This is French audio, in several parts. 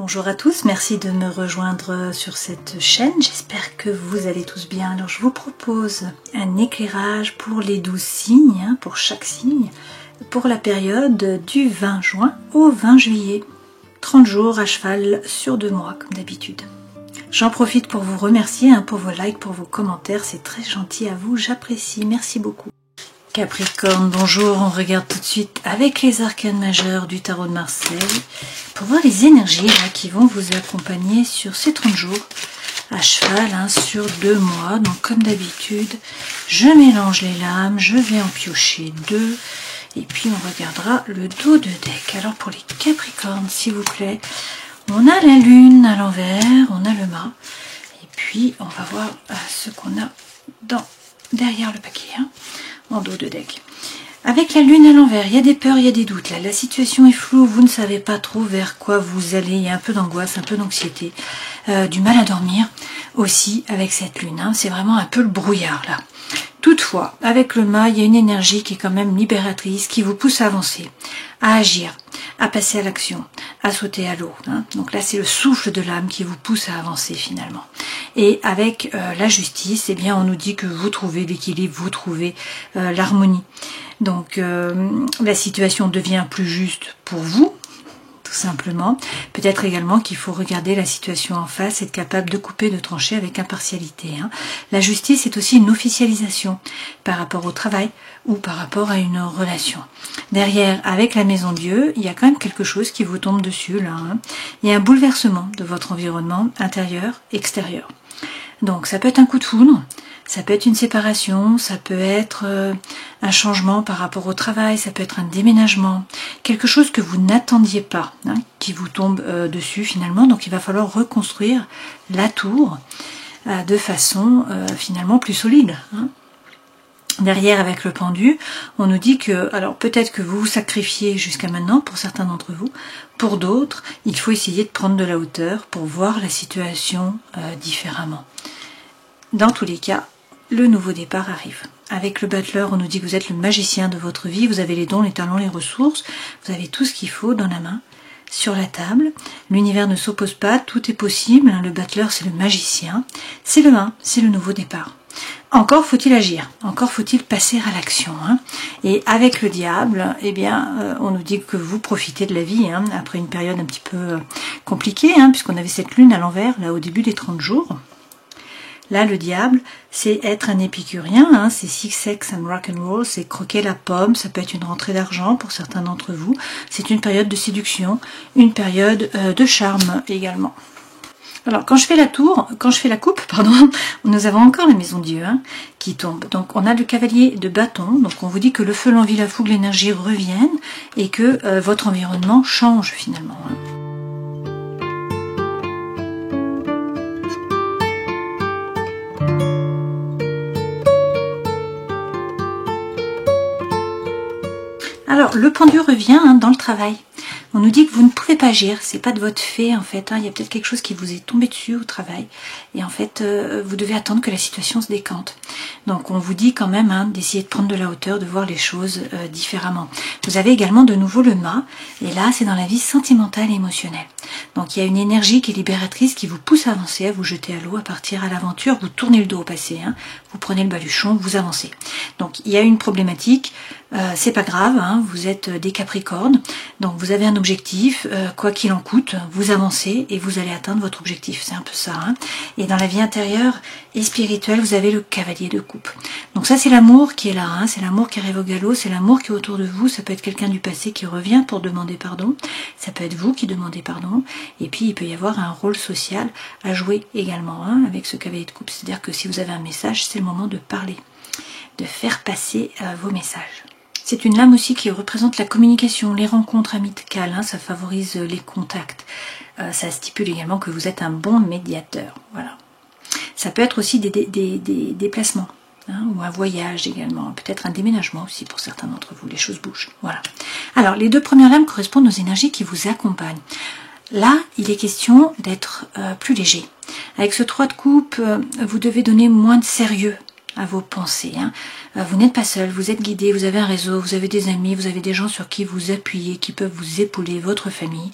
Bonjour à tous, merci de me rejoindre sur cette chaîne, j'espère que vous allez tous bien. Alors je vous propose un éclairage pour les 12 signes, pour chaque signe, pour la période du 20 juin au 20 juillet. 30 jours à cheval sur 2 mois comme d'habitude. J'en profite pour vous remercier pour vos likes, pour vos commentaires, c'est très gentil à vous, j'apprécie, merci beaucoup. Capricorne, bonjour, on regarde tout de suite avec les arcanes majeurs du tarot de Marseille pour voir les énergies qui vont vous accompagner sur ces 30 jours à cheval sur 2 mois. Donc comme d'habitude, je mélange les lames, je vais en piocher 2 et puis on regardera le dos de deck. Alors pour les Capricornes, s'il vous plaît, on a la lune à l'envers, on a le mât et puis on va voir ce qu'on a derrière le paquet. En dos de deck. Avec la lune à l'envers, il y a des peurs, il y a des doutes. Là, la situation est floue, vous ne savez pas trop vers quoi vous allez. Il y a un peu d'angoisse, un peu d'anxiété, du mal à dormir aussi avec cette lune. C'est vraiment un peu le brouillard là. Toutefois, avec le mât, il y a une énergie qui est quand même libératrice, qui vous pousse à avancer, à agir, à passer à l'action, à sauter à l'eau. Donc là, c'est le souffle de l'âme qui vous pousse à avancer finalement. Et avec la justice, eh bien, on nous dit que vous trouvez l'équilibre, vous trouvez l'harmonie. Donc la situation devient plus juste pour vous, tout simplement. Peut-être également qu'il faut regarder la situation en face, être capable de couper, de trancher avec impartialité. La justice est aussi une officialisation par rapport au travail ou par rapport à une relation. Derrière, avec la maison Dieu, il y a quand même quelque chose qui vous tombe dessus là. Il y a un bouleversement de votre environnement intérieur, extérieur. Donc ça peut être un coup de foudre, ça peut être une séparation, ça peut être un changement par rapport au travail, ça peut être un déménagement, quelque chose que vous n'attendiez pas, qui vous tombe dessus finalement. Donc il va falloir reconstruire la tour de façon finalement plus solide. Derrière, avec le pendu, on nous dit que, alors peut-être que vous vous sacrifiez jusqu'à maintenant pour certains d'entre vous, pour d'autres, il faut essayer de prendre de la hauteur pour voir la situation différemment. Dans tous les cas, le nouveau départ arrive. Avec le battleur, on nous dit que vous êtes le magicien de votre vie, vous avez les dons, les talents, les ressources, vous avez tout ce qu'il faut dans la main, sur la table. L'univers ne s'oppose pas, tout est possible. Le battleur, c'est le magicien, c'est le 1, c'est le nouveau départ. Encore faut-il agir, encore faut-il passer à l'action. Et avec le diable, eh bien, on nous dit que vous profitez de la vie après une période un petit peu compliquée, puisqu'on avait cette lune à l'envers, là au début des 30 jours. Là, le diable, c'est être un épicurien, c'est sex and rock and roll, c'est croquer la pomme, ça peut être une rentrée d'argent pour certains d'entre vous. C'est une période de séduction, une période de charme également. Alors, quand je fais la coupe, nous avons encore la maison Dieu qui tombe. Donc, on a le cavalier de bâton. Donc, on vous dit que le feu, l'envie, la fougue, l'énergie reviennent et que votre environnement change finalement. Alors, le pendu revient dans le travail. On nous dit que vous ne pouvez pas agir, c'est pas de votre fait en fait. Il y a peut-être quelque chose qui vous est tombé dessus au travail. Et en fait, vous devez attendre que la situation se décante. Donc on vous dit quand même d'essayer de prendre de la hauteur, de voir les choses différemment. Vous avez également de nouveau le mât. Et là, c'est dans la vie sentimentale et émotionnelle. Donc il y a une énergie qui est libératrice, qui vous pousse à avancer, à vous jeter à l'eau, à partir à l'aventure. Vous tournez le dos au passé, vous prenez le baluchon, vous avancez. Donc il y a une problématique. C'est pas grave, vous êtes des Capricornes, donc vous avez un objectif, quoi qu'il en coûte, vous avancez et vous allez atteindre votre objectif, c'est un peu ça. Et dans la vie intérieure et spirituelle, vous avez le cavalier de coupe. Donc ça c'est l'amour qui est là, c'est l'amour qui arrive au galop, c'est l'amour qui est autour de vous, ça peut être quelqu'un du passé qui revient pour demander pardon, ça peut être vous qui demandez pardon, et puis il peut y avoir un rôle social à jouer également avec ce cavalier de coupe, c'est-à-dire que si vous avez un message, c'est le moment de parler, de faire passer vos messages. C'est une lame aussi qui représente la communication, les rencontres amicales, ça favorise les contacts. Ça stipule également que vous êtes un bon médiateur. Voilà. Ça peut être aussi des déplacements, ou un voyage également, peut-être un déménagement aussi pour certains d'entre vous, les choses bougent. Voilà. Alors, les 2 premières lames correspondent aux énergies qui vous accompagnent. Là, il est question d'être plus léger. Avec ce 3 de coupe, vous devez donner moins de sérieux à vos pensées. Hein. Vous n'êtes pas seul, vous êtes guidé, vous avez un réseau, vous avez des amis, vous avez des gens sur qui vous appuyer, qui peuvent vous épauler, votre famille.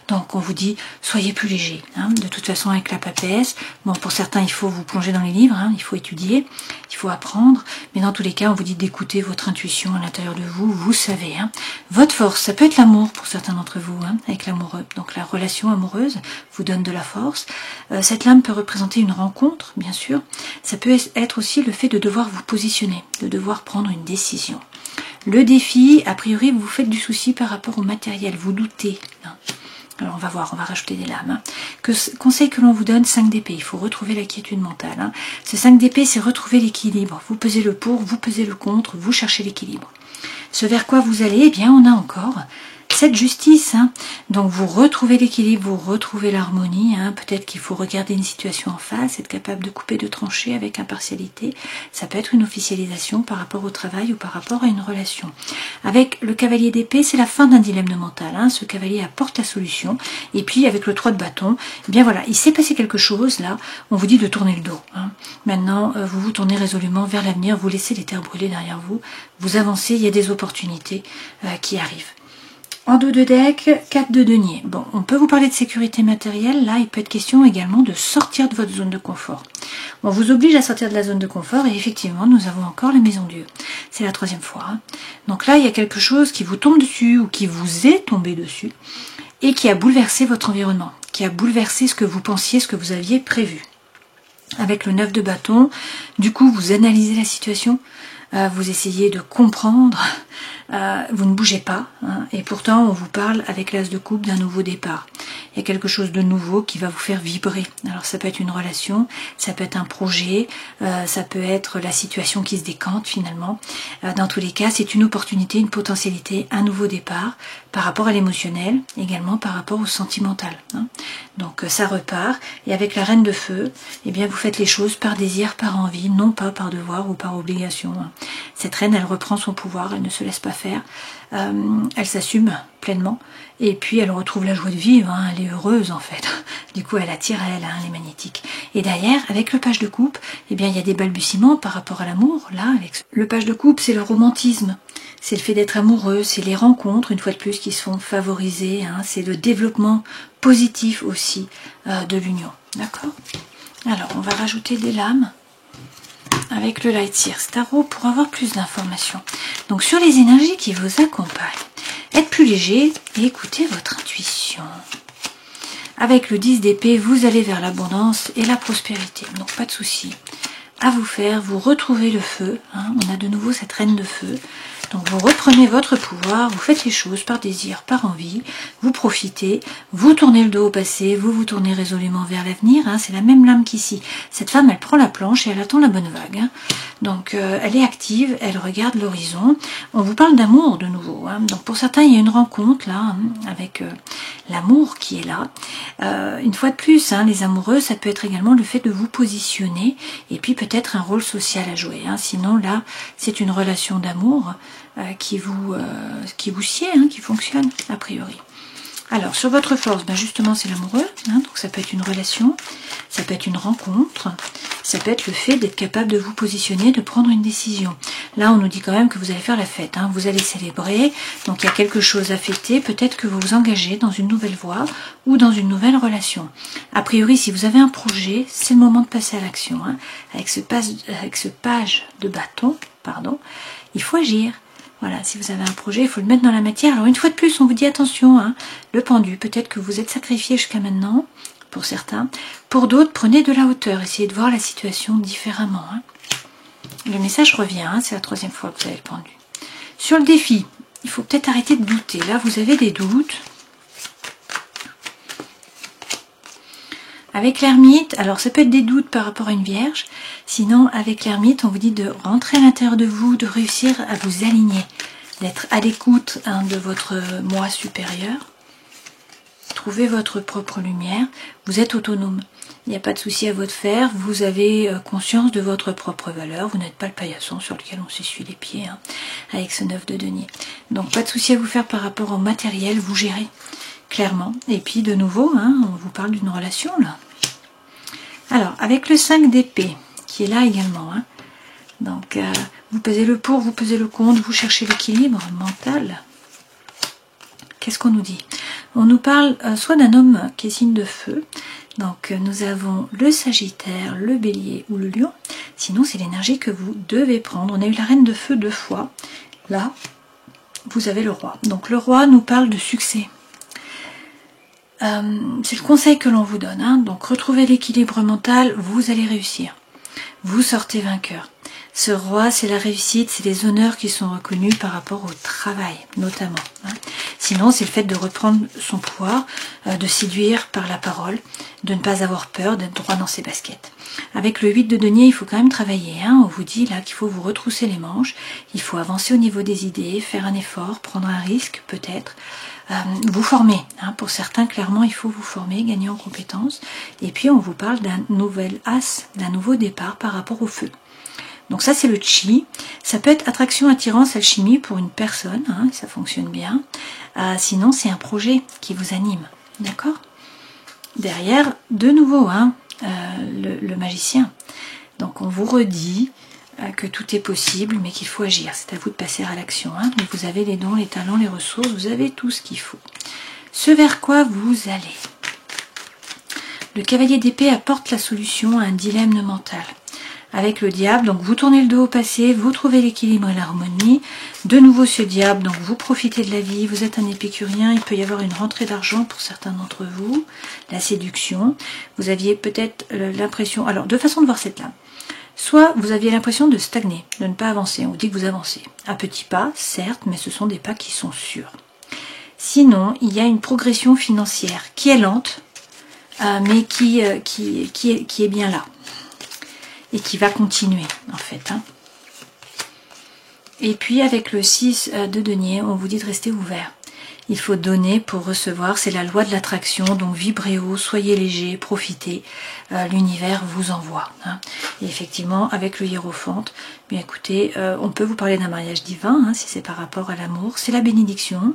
Donc on vous dit, soyez plus léger. Hein. De toute façon, avec la papesse, bon, pour certains, il faut vous plonger dans les livres, hein, il faut étudier, il faut apprendre, mais dans tous les cas, on vous dit d'écouter votre intuition à l'intérieur de vous, vous savez. Hein. Votre force, ça peut être l'amour pour certains d'entre vous, hein, avec l'amoureux. Donc la relation amoureuse vous donne de la force. Cette lame peut représenter une rencontre, bien sûr. Ça peut être aussi le fait de devoir vous positionner, de devoir prendre une décision. Le défi, a priori, vous faites du souci par rapport au matériel, vous doutez. Hein. Alors on va voir, on va rajouter des lames. Hein. Conseil que l'on vous donne, 5 d'épée, il faut retrouver la quiétude mentale. Hein. Ce 5 d'épée, c'est retrouver l'équilibre. Vous pesez le pour, vous pesez le contre, vous cherchez l'équilibre. Ce vers quoi vous allez, eh bien on a encore cette justice. Hein. Donc vous retrouvez l'équilibre, vous retrouvez l'harmonie. Hein. Peut-être qu'il faut regarder une situation en face, être capable de couper, de trancher avec impartialité. Ça peut être une officialisation par rapport au travail ou par rapport à une relation. Avec le cavalier d'épée, c'est la fin d'un dilemme mental. Hein. Ce cavalier apporte la solution. Et puis avec le 3 de bâton, eh bien voilà, il s'est passé quelque chose là. On vous dit de tourner le dos. Hein. Maintenant, vous vous tournez résolument vers l'avenir, vous laissez les terres brûler derrière vous. Vous avancez, il y a des opportunités qui arrivent. En dos de deck, 4 de denier. Bon, on peut vous parler de sécurité matérielle. Là, il peut être question également de sortir de votre zone de confort. On vous oblige à sortir de la zone de confort et effectivement, nous avons encore la maison Dieu. C'est la 3e fois. Hein. Donc là, il y a quelque chose qui vous tombe dessus ou qui vous est tombé dessus et qui a bouleversé votre environnement, qui a bouleversé ce que vous pensiez, ce que vous aviez prévu. Avec le 9 de bâton, du coup, vous analysez la situation, vous essayez de comprendre, vous ne bougez pas, hein, et pourtant on vous parle avec l'as de coupe d'un nouveau départ. Il y a quelque chose de nouveau qui va vous faire vibrer. Alors ça peut être une relation, ça peut être un projet, ça peut être la situation qui se décante finalement. Dans tous les cas, c'est une opportunité, une potentialité, un nouveau départ par rapport à l'émotionnel, également par rapport au sentimental. Hein. Donc ça repart, et avec la reine de feu, eh bien vous faites les choses par désir, par envie, non pas par devoir ou par obligation. Hein. Cette reine, elle reprend son pouvoir, elle ne se laisse pas faire, elle s'assume pleinement, et puis elle retrouve la joie de vivre, hein, elle est heureuse en fait. Du coup, elle attire à elle, hein, elle est magnétique. Et derrière, avec le page de coupe, eh bien il y a des balbutiements par rapport à l'amour. Là, avec le page de coupe, c'est le romantisme, c'est le fait d'être amoureux, c'est les rencontres, une fois de plus, qui sont favorisées, hein, c'est le développement positif aussi de l'union. D'accord ? Alors, on va rajouter des lames avec le Light Seers Tarot pour avoir plus d'informations. Donc sur les énergies qui vous accompagnent, être plus léger et écoutez votre intuition. Avec le 10 d'épée, vous allez vers l'abondance et la prospérité. Donc pas de souci à vous faire, vous retrouvez le feu. Hein, on a de nouveau cette reine de feu. Donc vous reprenez votre pouvoir, vous faites les choses par désir, par envie, vous profitez, vous tournez le dos au passé, vous tournez résolument vers l'avenir, hein, c'est la même lame qu'ici. Cette femme, elle prend la planche et elle attend la bonne vague. Hein. Donc elle est active, elle regarde l'horizon. On vous parle d'amour de nouveau. Hein. Donc pour certains, il y a une rencontre là, hein, avec l'amour qui est là. Une fois de plus, hein, les amoureux, ça peut être également le fait de vous positionner et puis peut-être un rôle social à jouer. Hein. Sinon là, c'est une relation d'amour qui vous sied, hein, qui fonctionne a priori. Alors sur votre force, ben justement c'est l'amoureux, hein, donc ça peut être une relation, ça peut être une rencontre, ça peut être le fait d'être capable de vous positionner, de prendre une décision. Là on nous dit quand même que vous allez faire la fête, hein, vous allez célébrer, donc il y a quelque chose à fêter, peut-être que vous vous engagez dans une nouvelle voie ou dans une nouvelle relation. A priori si vous avez un projet, c'est le moment de passer à l'action. Hein. Avec ce page de bâton, pardon, il faut agir. Voilà, si vous avez un projet, il faut le mettre dans la matière. Alors une fois de plus, on vous dit attention, hein, le pendu, peut-être que vous êtes sacrifié jusqu'à maintenant, pour certains. Pour d'autres, prenez de la hauteur, essayez de voir la situation différemment. Hein. Le message revient, hein, c'est la 3e fois que vous avez le pendu. Sur le défi, il faut peut-être arrêter de douter. Là, vous avez des doutes. Avec l'ermite, alors ça peut être des doutes par rapport à une vierge, sinon avec l'ermite, on vous dit de rentrer à l'intérieur de vous, de réussir à vous aligner, d'être à l'écoute, hein, de votre moi supérieur, trouvez votre propre lumière, vous êtes autonome, il n'y a pas de souci à votre faire, vous avez conscience de votre propre valeur, vous n'êtes pas le paillasson sur lequel on s'essuie les pieds, hein, avec ce 9 de denier. Donc pas de souci à vous faire par rapport au matériel, vous gérez. Clairement. Et puis de nouveau, hein, on vous parle d'une relation là. Alors, avec le 5 d'épée, qui est là également, hein, Donc, vous pesez le pour, vous pesez le contre, vous cherchez l'équilibre mental. Qu'est-ce qu'on nous dit? On nous parle soit d'un homme qui est signe de feu. Donc, nous avons le Sagittaire, le Bélier ou le Lion. Sinon, c'est l'énergie que vous devez prendre. On a eu la Reine de Feu 2 fois. Là, vous avez le Roi. Donc, le Roi nous parle de succès. C'est le conseil que l'on vous donne. Hein. Donc, retrouvez l'équilibre mental, vous allez réussir. Vous sortez vainqueur. Ce roi, c'est la réussite, c'est les honneurs qui sont reconnus par rapport au travail, notamment. Hein. Sinon, c'est le fait de reprendre son pouvoir, de séduire par la parole, de ne pas avoir peur, d'être droit dans ses baskets. Avec le 8 de denier, il faut quand même travailler. Hein. On vous dit là qu'il faut vous retrousser les manches, il faut avancer au niveau des idées, faire un effort, prendre un risque peut-être, vous former. Hein. Pour certains, clairement, il faut vous former, gagner en compétences. Et puis, on vous parle d'un nouvel as, d'un nouveau départ par rapport au feu. Donc ça, c'est le chi. Ça peut être attraction, attirance, alchimie pour une personne. Hein, ça fonctionne bien. Sinon, c'est un projet qui vous anime. D'accord? Derrière, de nouveau, hein, le magicien. Donc, on vous redit que tout est possible, mais qu'il faut agir. C'est à vous de passer à l'action. Hein. Donc, vous avez les dons, les talents, les ressources. Vous avez tout ce qu'il faut. Ce vers quoi vous allez. Le cavalier d'épée apporte la solution à un dilemme mental. Avec le diable, donc vous tournez le dos au passé, vous trouvez l'équilibre et l'harmonie. De nouveau ce diable, donc vous profitez de la vie, vous êtes un épicurien, il peut y avoir une rentrée d'argent pour certains d'entre vous, la séduction. Vous aviez peut-être l'impression, alors deux façons de voir cette lame. Soit vous aviez l'impression de stagner, de ne pas avancer, on vous dit que vous avancez. À petits pas, certes, mais ce sont des pas qui sont sûrs. Sinon, il y a une progression financière qui est lente, mais qui est bien là. Et qui va continuer, en fait. Hein. Et puis, avec le 6 de denier, on vous dit de rester ouvert. Il faut donner pour recevoir, c'est la loi de l'attraction, donc vibrez haut, soyez léger, profitez, l'univers vous envoie. Hein. Et effectivement, avec le hiérophante, bien écoutez, on peut vous parler d'un mariage divin, hein, si c'est par rapport à l'amour, c'est la bénédiction,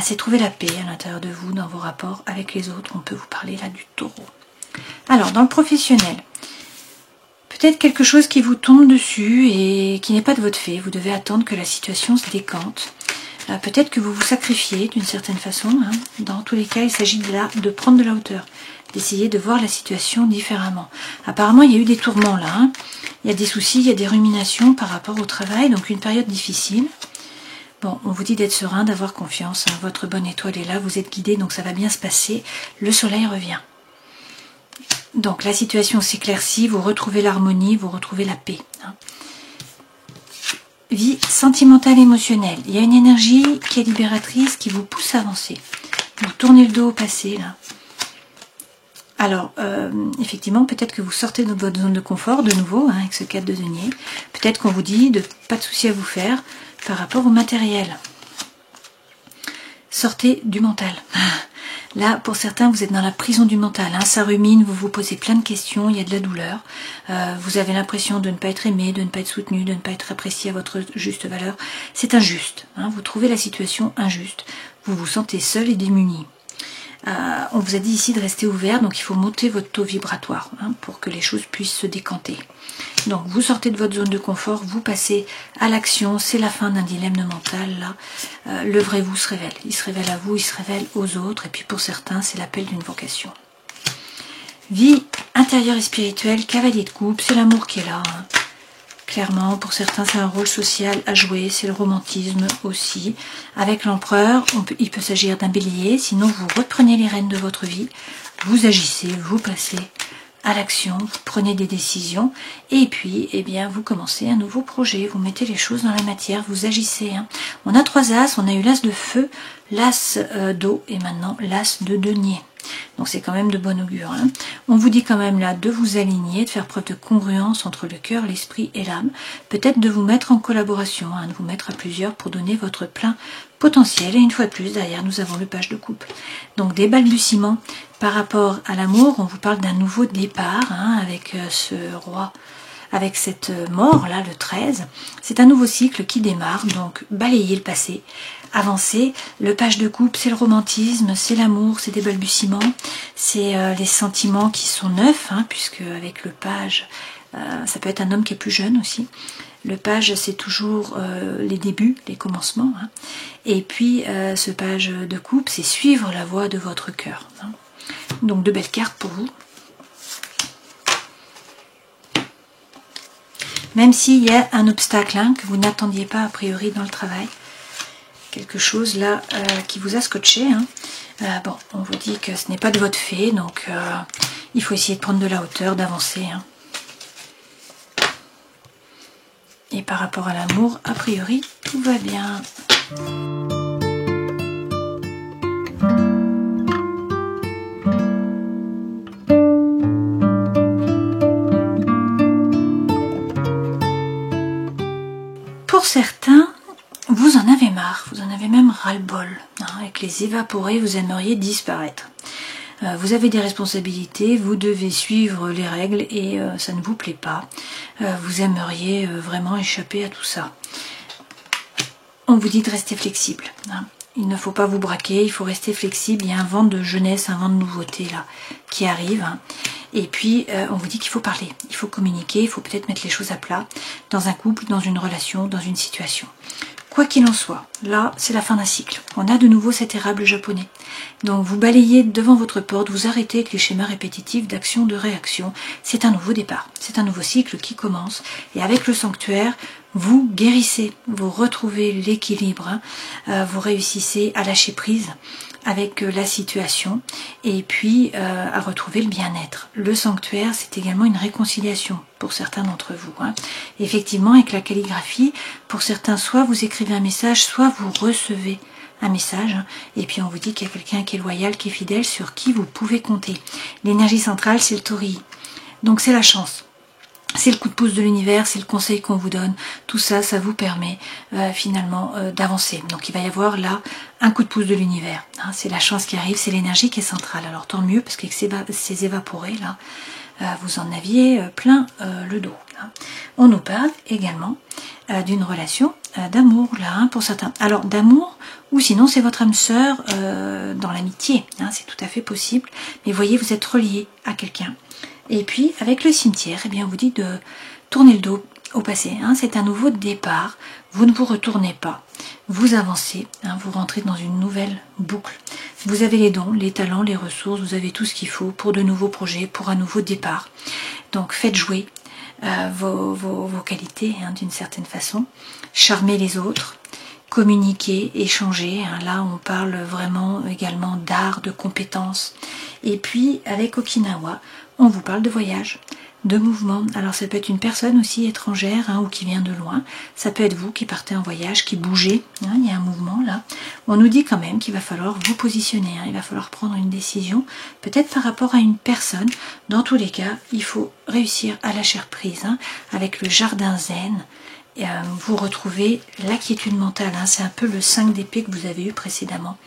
c'est trouver la paix à l'intérieur de vous, dans vos rapports avec les autres, on peut vous parler là du taureau. Alors, dans le professionnel, peut-être quelque chose qui vous tombe dessus et qui n'est pas de votre fait. Vous devez attendre que la situation se décante. Peut-être que vous vous sacrifiez d'une certaine façon. Hein. Dans tous les cas, il s'agit de prendre de la hauteur, d'essayer de voir la situation différemment. Apparemment, il y a eu des tourments là. Hein. Il y a des soucis, il y a des ruminations par rapport au travail, donc une période difficile. Bon, on vous dit d'être serein, d'avoir confiance. Hein. Votre bonne étoile est là, vous êtes guidé, donc ça va bien se passer. Le soleil revient. Donc la situation s'éclaircit, vous retrouvez l'harmonie, vous retrouvez la paix. Hein. Vie sentimentale, émotionnelle. Il y a une énergie qui est libératrice, qui vous pousse à avancer. Vous tournez le dos au passé, là. Alors, effectivement, peut-être que vous sortez de votre zone de confort, de nouveau, hein, avec ce 4 de denier. Peut-être qu'on vous dit de pas de souci à vous faire par rapport au matériel. Sortez du mental. Là, pour certains, vous êtes dans la prison du mental. Hein, ça rumine, vous vous posez plein de questions, il y a de la douleur. Vous avez l'impression de ne pas être aimé, de ne pas être soutenu, de ne pas être apprécié à votre juste valeur. C'est injuste. Hein, vous trouvez la situation injuste. Vous vous sentez seul et démuni. On vous a dit ici de rester ouvert, donc il faut monter votre taux vibratoire hein, pour que les choses puissent se décanter. Donc vous sortez de votre zone de confort, vous passez à l'action, c'est la fin d'un dilemme mental là. Le vrai vous se révèle, il se révèle à vous, il se révèle aux autres, et puis pour certains c'est l'appel d'une vocation. Vie intérieure et spirituelle, cavalier de coupe, c'est l'amour qui est là. Hein. Clairement, pour certains, c'est un rôle social à jouer, c'est le romantisme aussi. Avec l'empereur, il peut s'agir d'un bélier, sinon vous reprenez les rênes de votre vie, vous agissez, vous passez à l'action, vous prenez des décisions, et puis, eh bien, vous commencez un nouveau projet, vous mettez les choses dans la matière, vous agissez. Hein. On a 3 as, on a eu l'as de feu, l'as d'eau, et maintenant l'as de denier. Donc c'est quand même de bon augure. Hein. On vous dit quand même là de vous aligner, de faire preuve de congruence entre le cœur, l'esprit et l'âme. Peut-être de vous mettre en collaboration, hein, de vous mettre à plusieurs pour donner votre plein potentiel. Et une fois de plus, derrière, nous avons le page de coupe. Donc des balbutiements par rapport à l'amour. On vous parle d'un nouveau départ hein, avec ce roi, avec cette mort là, le 13. C'est un nouveau cycle qui démarre, donc balayez le passé. Avancer, le page de coupe, c'est le romantisme, c'est l'amour, c'est des balbutiements, c'est les sentiments qui sont neufs, hein, puisque avec le page, ça peut être un homme qui est plus jeune aussi. Le page, c'est toujours les débuts, les commencements. Hein. Et puis, ce page de coupe, c'est suivre la voie de votre cœur. Hein. Donc, de belles cartes pour vous. Même s'il y a un obstacle hein, que vous n'attendiez pas a priori dans le travail. Quelque chose là qui vous a scotché. Hein. Bon, on vous dit que ce n'est pas de votre fait, donc il faut essayer de prendre de la hauteur, d'avancer. Hein. Et par rapport à l'amour, a priori, tout va bien. Pour certains, vous en avez marre, vous en avez même ras-le-bol. Hein, avec les évaporés, vous aimeriez disparaître. Vous avez des responsabilités, vous devez suivre les règles et ça ne vous plaît pas. Vous aimeriez vraiment échapper à tout ça. On vous dit de rester flexible. Hein. Il ne faut pas vous braquer, il faut rester flexible. Il y a un vent de jeunesse, un vent de nouveauté là qui arrive. Hein. Et puis, on vous dit qu'il faut parler, il faut communiquer, il faut peut-être mettre les choses à plat dans un couple, dans une relation, dans une situation. Quoi qu'il en soit, là, c'est la fin d'un cycle. On a de nouveau cet érable japonais. Donc, vous balayez devant votre porte, vous arrêtez avec les schémas répétitifs d'action, de réaction. C'est un nouveau départ, c'est un nouveau cycle qui commence. Et avec le sanctuaire, vous guérissez, vous retrouvez l'équilibre, hein, vous réussissez à lâcher prise avec la situation et puis à retrouver le bien-être. Le sanctuaire, c'est également une réconciliation pour certains d'entre vous. Hein. Effectivement, avec la calligraphie, pour certains, soit vous écrivez un message, soit vous recevez un message, hein, et puis on vous dit qu'il y a quelqu'un qui est loyal, qui est fidèle, sur qui vous pouvez compter. L'énergie centrale, c'est le taurille. Donc c'est la chance. C'est le coup de pouce de l'univers, c'est le conseil qu'on vous donne. Tout ça, ça vous permet finalement d'avancer. Donc il va y avoir là un coup de pouce de l'univers. Hein, c'est la chance qui arrive, c'est l'énergie qui est centrale. Alors tant mieux, parce qu'avec ces évaporés là, vous en aviez plein le dos. Hein. On nous parle également d'une relation d'amour là, hein, pour certains. Alors d'amour, ou sinon c'est votre âme sœur dans l'amitié. Hein, c'est tout à fait possible. Mais voyez, vous êtes relié à quelqu'un. Et puis, avec le cimetière, eh bien, on vous dit de tourner le dos au passé. Hein, c'est un nouveau départ. Vous ne vous retournez pas. Vous avancez. Hein, vous rentrez dans une nouvelle boucle. Vous avez les dons, les talents, les ressources. Vous avez tout ce qu'il faut pour de nouveaux projets, pour un nouveau départ. Donc, faites jouer vos qualités, hein, d'une certaine façon. Charmez les autres. Communiquer, échanger. Hein, là, on parle vraiment également d'art, de compétences. Et puis, avec Okinawa, on vous parle de voyage, de mouvement. Alors ça peut être une personne aussi étrangère hein, ou qui vient de loin. Ça peut être vous qui partez en voyage, qui bougez. Hein, il y a un mouvement là. On nous dit quand même qu'il va falloir vous positionner. Hein, il va falloir prendre une décision, peut-être par rapport à une personne. Dans tous les cas, il faut réussir à lâcher prise. Hein, avec le jardin zen, vous retrouvez la quiétude mentale. Hein, c'est un peu le 5 d'épée que vous avez eu précédemment.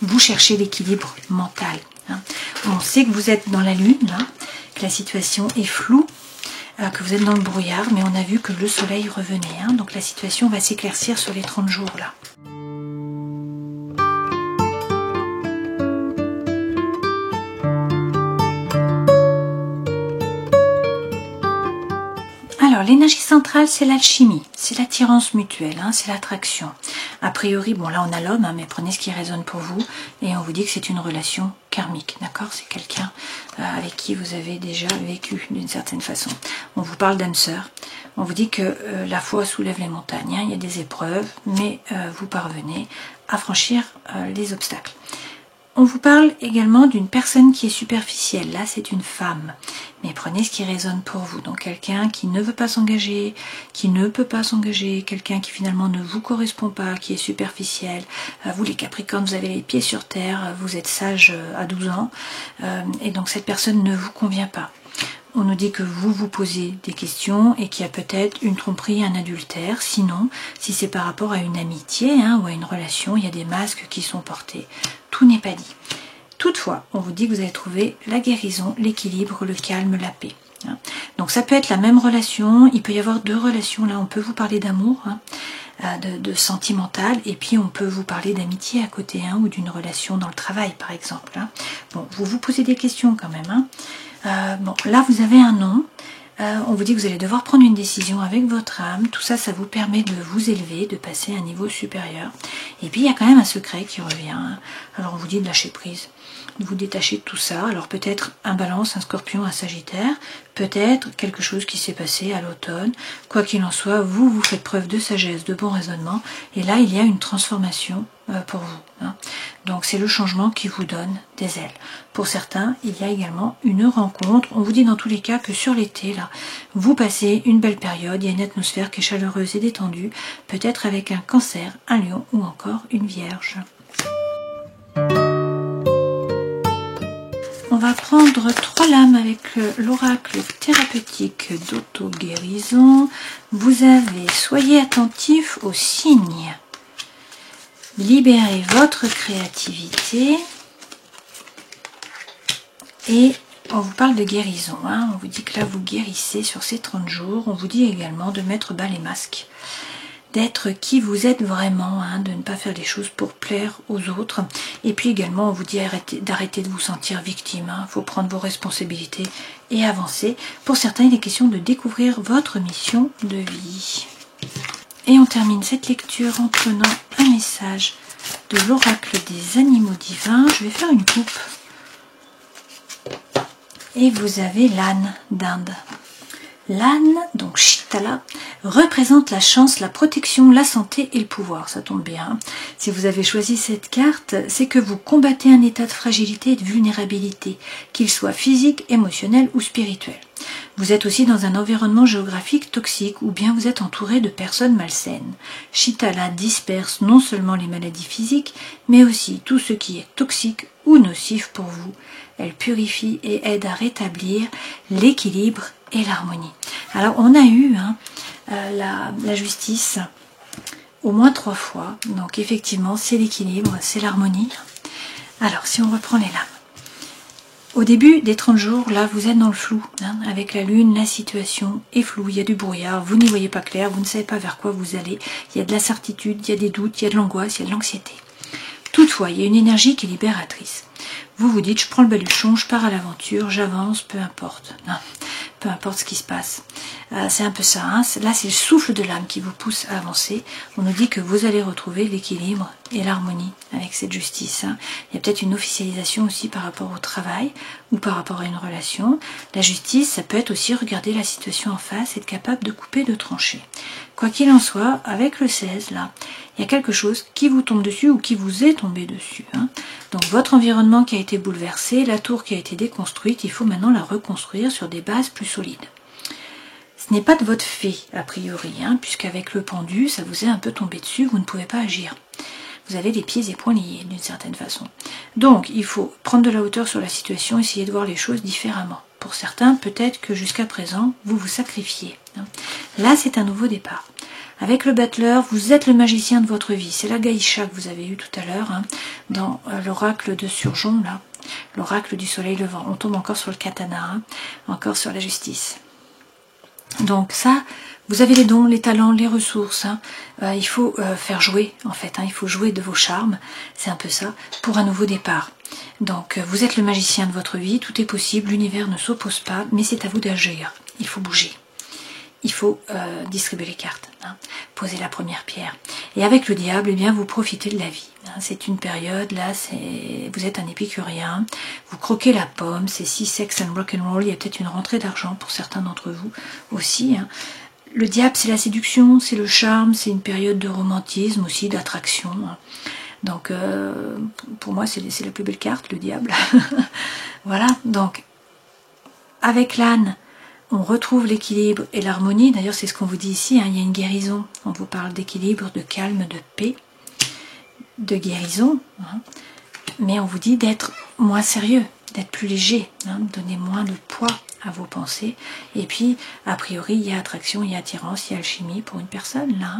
Vous cherchez l'équilibre mental. Hein. On sait que vous êtes dans la lune, là, que la situation est floue, que vous êtes dans le brouillard, mais on a vu que le soleil revenait. Hein, donc la situation va s'éclaircir sur les 30 jours là. Alors l'énergie centrale, c'est l'alchimie, c'est l'attirance mutuelle, hein, c'est l'attraction. A priori, bon là on a l'homme, hein, mais prenez ce qui résonne pour vous et on vous dit que c'est une relation karmique, d'accord? C'est quelqu'un avec qui vous avez déjà vécu d'une certaine façon. On vous parle d'âme sœur, on vous dit que la foi soulève les montagnes, hein, il y a des épreuves, mais vous parvenez à franchir les obstacles. On vous parle également d'une personne qui est superficielle. Là, c'est une femme. Mais prenez ce qui résonne pour vous. Donc, quelqu'un qui ne veut pas s'engager, qui ne peut pas s'engager, quelqu'un qui finalement ne vous correspond pas, qui est superficiel. Vous, les Capricornes, vous avez les pieds sur terre, vous êtes sage à 12 ans. Et donc, cette personne ne vous convient pas. On nous dit que vous vous posez des questions et qu'il y a peut-être une tromperie, un adultère. Sinon, si c'est par rapport à une amitié hein, ou à une relation, il y a des masques qui sont portés. Tout n'est pas dit. Toutefois, on vous dit que vous allez trouver la guérison, l'équilibre, le calme, la paix. Hein. Donc ça peut être la même relation, il peut y avoir deux relations. Là, on peut vous parler d'amour, hein, de sentimental, et puis on peut vous parler d'amitié à côté, hein, ou d'une relation dans le travail, par exemple. Hein. Bon, vous vous posez des questions quand même. Hein. Bon, là, vous avez un nom. On vous dit que vous allez devoir prendre une décision avec votre âme. Tout ça, ça vous permet de vous élever, de passer à un niveau supérieur. Et puis, il y a quand même un secret qui revient. Alors, on vous dit de lâcher prise, de vous détacher de tout ça. Alors, peut-être un Balance, un Scorpion, un Sagittaire. Peut-être quelque chose qui s'est passé à l'automne. Quoi qu'il en soit, vous faites preuve de sagesse, de bon raisonnement. Et là, il y a une transformation pour vous. Donc, c'est le changement qui vous donne des ailes. Pour certains, il y a également une rencontre. On vous dit dans tous les cas que sur l'été, là, vous passez une belle période. Il y a une atmosphère qui est chaleureuse et détendue. Peut-être avec un Cancer, un Lion ou encore une Vierge. On va prendre 3 lames avec l'oracle thérapeutique d'auto-guérison. Vous avez « Soyez attentifs aux signes ». Libérez votre créativité. Et on vous parle de guérison. On vous dit que là, vous guérissez sur ces 30 jours. On vous dit également de mettre bas les masques. D'être qui vous êtes vraiment, de ne pas faire les choses pour plaire aux autres. Et puis également, on vous dit d'arrêter de vous sentir victime. Il faut prendre vos responsabilités et avancer. Pour certains, il est question de découvrir votre mission de vie. Et on termine cette lecture en prenant un message de l'oracle des animaux divins. Je vais faire une coupe. Et vous avez l'âne d'Inde. L'âne, donc Shitala, représente la chance, la protection, la santé et le pouvoir. Ça tombe bien. Si vous avez choisi cette carte, c'est que vous combattez un état de fragilité et de vulnérabilité, qu'il soit physique, émotionnel ou spirituel. Vous êtes aussi dans un environnement géographique toxique ou bien vous êtes entouré de personnes malsaines. Shitala disperse non seulement les maladies physiques, mais aussi tout ce qui est toxique ou nocif pour vous. Elle purifie et aide à rétablir l'équilibre et l'harmonie. Alors on a eu la justice au moins 3 fois. Donc effectivement c'est l'équilibre, c'est l'harmonie. Alors si on reprend les lames. Au début des 30 jours, là, vous êtes dans le flou. Avec la lune, la situation est floue, il y a du brouillard, vous n'y voyez pas clair, vous ne savez pas vers quoi vous allez. Il y a de l'incertitude, il y a des doutes, il y a de l'angoisse, il y a de l'anxiété. Toutefois, il y a une énergie qui est libératrice. Vous vous dites, je prends le baluchon, je pars à l'aventure, j'avance, peu importe. Peu importe ce qui se passe. C'est un peu ça. Là, c'est le souffle de l'âme qui vous pousse à avancer. On nous dit que vous allez retrouver l'équilibre et l'harmonie avec cette justice. Il y a peut-être une officialisation aussi par rapport au travail ou par rapport à une relation. La justice, ça peut être aussi regarder la situation en face, être capable de couper, de trancher. Quoi qu'il en soit, avec le 16, là, il y a quelque chose qui vous tombe dessus ou qui vous est tombé dessus. Donc votre environnement qui a été bouleversé, la tour qui a été déconstruite, il faut maintenant la reconstruire sur des bases plus solides. Ce n'est pas de votre fait, a priori, puisqu'avec le pendu, ça vous est un peu tombé dessus, vous ne pouvez pas agir. Vous avez les pieds et poings liés, d'une certaine façon. Donc, il faut prendre de la hauteur sur la situation, essayer de voir les choses différemment. Pour certains, peut-être que jusqu'à présent, vous vous sacrifiez. Là, c'est un nouveau départ. Avec le battleur, vous êtes le magicien de votre vie. C'est la Gaïcha que vous avez eue tout à l'heure, dans l'oracle de Surgeon, là, l'oracle du soleil levant. On tombe encore sur le katana, encore sur la justice. Donc ça, vous avez les dons, les talents, les ressources. Il faut faire jouer, en fait. Il faut jouer de vos charmes, c'est un peu ça, pour un nouveau départ. Donc vous êtes le magicien de votre vie, tout est possible, l'univers ne s'oppose pas, mais c'est à vous d'agir. Il faut bouger. Il faut distribuer les cartes, poser la première pierre. Et avec le diable, eh bien, vous profitez de la vie. C'est une période, là, vous êtes un épicurien, vous croquez la pomme, c'est sex and rock'n'roll, il y a peut-être une rentrée d'argent pour certains d'entre vous aussi. Le diable, c'est la séduction, c'est le charme, c'est une période de romantisme aussi, d'attraction. Donc, pour moi, c'est la plus belle carte, le diable. Voilà, donc, avec l'âne, on retrouve l'équilibre et l'harmonie. D'ailleurs, c'est ce qu'on vous dit ici, il y a une guérison. On vous parle d'équilibre, de calme, de paix, de guérison. Mais on vous dit d'être moins sérieux, d'être plus léger, donner moins de poids à vos pensées. Et puis, a priori, il y a attraction, il y a attirance, il y a alchimie pour une personne, là.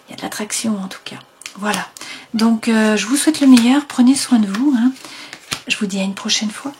Il y a de l'attraction, en tout cas. Voilà. Donc, je vous souhaite le meilleur. Prenez soin de vous. Je vous dis à une prochaine fois.